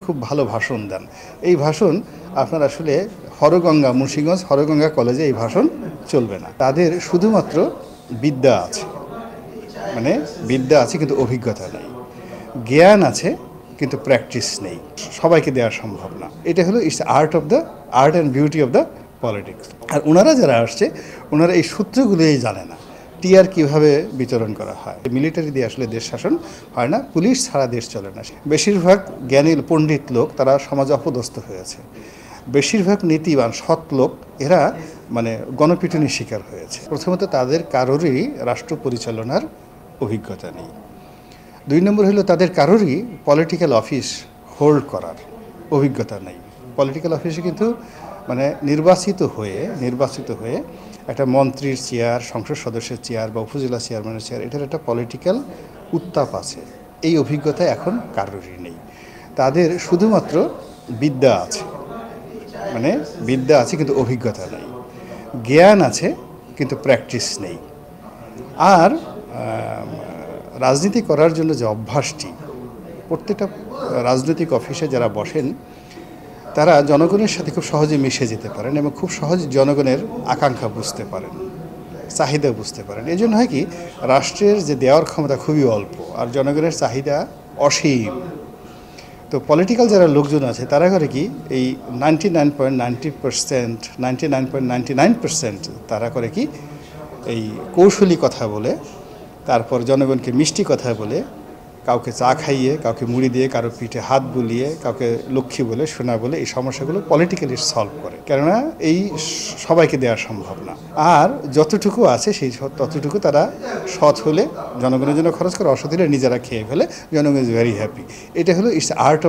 খুব ভালো ভাষণ দেন। এই ভাষণ আপনার আসলে হরগঙ্গা মুন্সিগঞ্জ হরগঙ্গা কলেজে এই ভাষণ চলবে না। তাদের শুধুমাত্র বিদ্যা আছে, মানে বিদ্যা আছে কিন্তু অভিজ্ঞতা নেই, জ্ঞান আছে কিন্তু প্র্যাকটিস নেই। সবাইকে দেওয়া সম্ভব না। এটা হলো it's art and beauty of the politics. আর ওনারা যারা আসছে ওনারা এই সূত্রগুলোই জানে না। টিআর কীভাবে বিতরণ করা হয়, মিলিটারি দিয়ে আসলে দেশ শাসন হয় না, পুলিশ ছাড়া দেশ চলে না। বেশিরভাগ জ্ঞানী পণ্ডিত লোক তারা সমাজে অপদস্থ হয়েছে, বেশিরভাগ নীতিবান সৎ লোক এরা মানে গণপিটুনির শিকার হয়েছে। প্রথমত তাদের কারোরই রাষ্ট্র পরিচালনার অভিজ্ঞতা নেই। 2 নম্বর হলো তাদের কারোরই পলিটিক্যাল অফিস হোল্ড করার অভিজ্ঞতা নেই। পলিটিক্যাল অফিসে কিন্তু মানে নির্বাচিত হয়ে একটা মন্ত্রীর চেয়ার, সংসদ সদস্যের চেয়ার বা উপজেলা চেয়ারম্যানের চেয়ার, এটার একটা পলিটিক্যাল উত্তাপ আছে। এই অভিজ্ঞতা এখন কারোরই নেই। তাদের শুধুমাত্র বিদ্যা আছে, মানে বিদ্যা আছে কিন্তু অভিজ্ঞতা নেই, জ্ঞান আছে কিন্তু প্র্যাকটিস নেই। আর রাজনীতি করার জন্য যে অভ্যাসটি, প্রত্যেকটা রাজনৈতিক অফিসে যারা বসেন তারা জনগণের সাথে খুব সহজে মিশে যেতে পারেন এবং খুব সহজে জনগণের আকাঙ্ক্ষা বুঝতে পারেন, চাহিদা বুঝতে পারেন। এই জন্য হয় কি, রাষ্ট্রের যে দেওয়ার ক্ষমতা খুবই অল্প আর জনগণের চাহিদা অসীম। তো পলিটিক্যাল যারা লোকজন আছে তারা করে কি, এই 99.90% তারা করে কি, এই কৌশলী কথা বলে, তারপর জনগণকে মিষ্টি কথা বলে, কাউকে চা খাইয়ে, কাউকে মুড়ি দিয়ে, কারো পিঠে হাত বুলিয়ে, কাউকে লক্ষ্মী বলে, সোনা বলে এই সমস্যাগুলো পলিটিক্যালি সলভ করে। কেননা এই সবাইকে দেওয়া সম্ভব না। আর যতটুকু আছে সেই ততটুকু তারা সৎ হলে জনগণের জন্য খরচ করে, অসৎ হলে নিজেরা খেয়ে ফেলে, জনগণ ইজ ভেরি হ্যাপি। এটা হলো it's art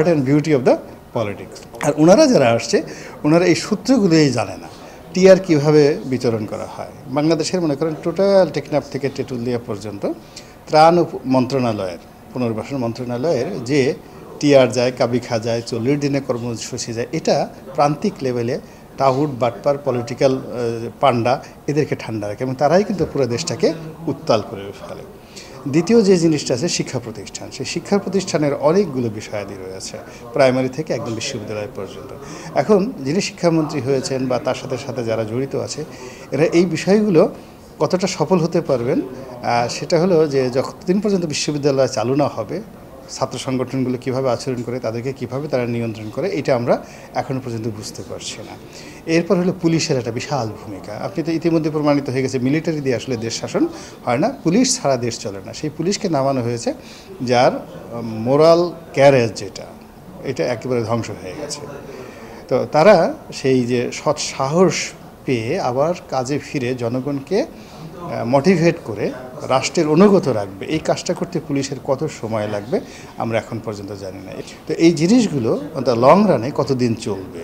and beauty of the politics. আর ওনারা যারা আসছে ওনারা এই সূত্রগুলোই জানে না। টিআর কীভাবে বিতরণ করা হয়। বাংলাদেশের মনে করেন টোটাল টেকনাফ থেকে তেঁতুলিয়া পর্যন্ত ত্রাণ মন্ত্রণালয়ের, পুনর্বাসন মন্ত্রণালয়ের যে টিআর যায়, কাবিখা যায়, 40 দিনের কর্মসূচি যায়, এটা প্রান্তিক লেভেলে টাউট বাটপার পলিটিক্যাল পান্ডা এদেরকে ঠান্ডা রাখে এবং তারাই কিন্তু পুরো দেশটাকে উত্তাল করে ফেলে। দ্বিতীয় যে জিনিসটা আছে শিক্ষা প্রতিষ্ঠান, সেই শিক্ষা প্রতিষ্ঠানের অনেকগুলো বিষয়াদি রয়েছে, প্রাইমারি থেকে একদম বিশ্ববিদ্যালয় পর্যন্ত। এখন যিনি শিক্ষামন্ত্রী হয়েছেন বা তার সাথে সাথে যারা জড়িত আছে, এরা এই বিষয়গুলো কতটা সফল হতে পারবেন সেটা হলো যে যতদিন পর্যন্ত বিশ্ববিদ্যালয় চালু না হবে, ছাত্র সংগঠনগুলো কীভাবে আচরণ করে, তাদেরকে কীভাবে তারা নিয়ন্ত্রণ করে, এটা আমরা এখনও পর্যন্ত বুঝতে পারছি না। এরপর হলো পুলিশের একটা বিশাল ভূমিকা। আপনি তো ইতিমধ্যে প্রমাণিত হয়ে গেছে, মিলিটারি দিয়ে আসলে দেশ শাসন হয় না, পুলিশ ছাড়া দেশ চলে না। সেই পুলিশকে নামানো হয়েছে যার মোরাল ক্যারেজ এটা একেবারে ধ্বংস হয়ে গেছে। তো তারা সেই যে সৎ সাহস পেয়ে আবার কাজে ফিরে জনগণকে মোটিভেট করে রাষ্ট্রের অনুগত রাখবে, এই কাজটা করতে পুলিশের কত সময় লাগবে আমরা এখন পর্যন্ত জানি না। তো এই জিনিসগুলো লং রানে কতদিন চলবে।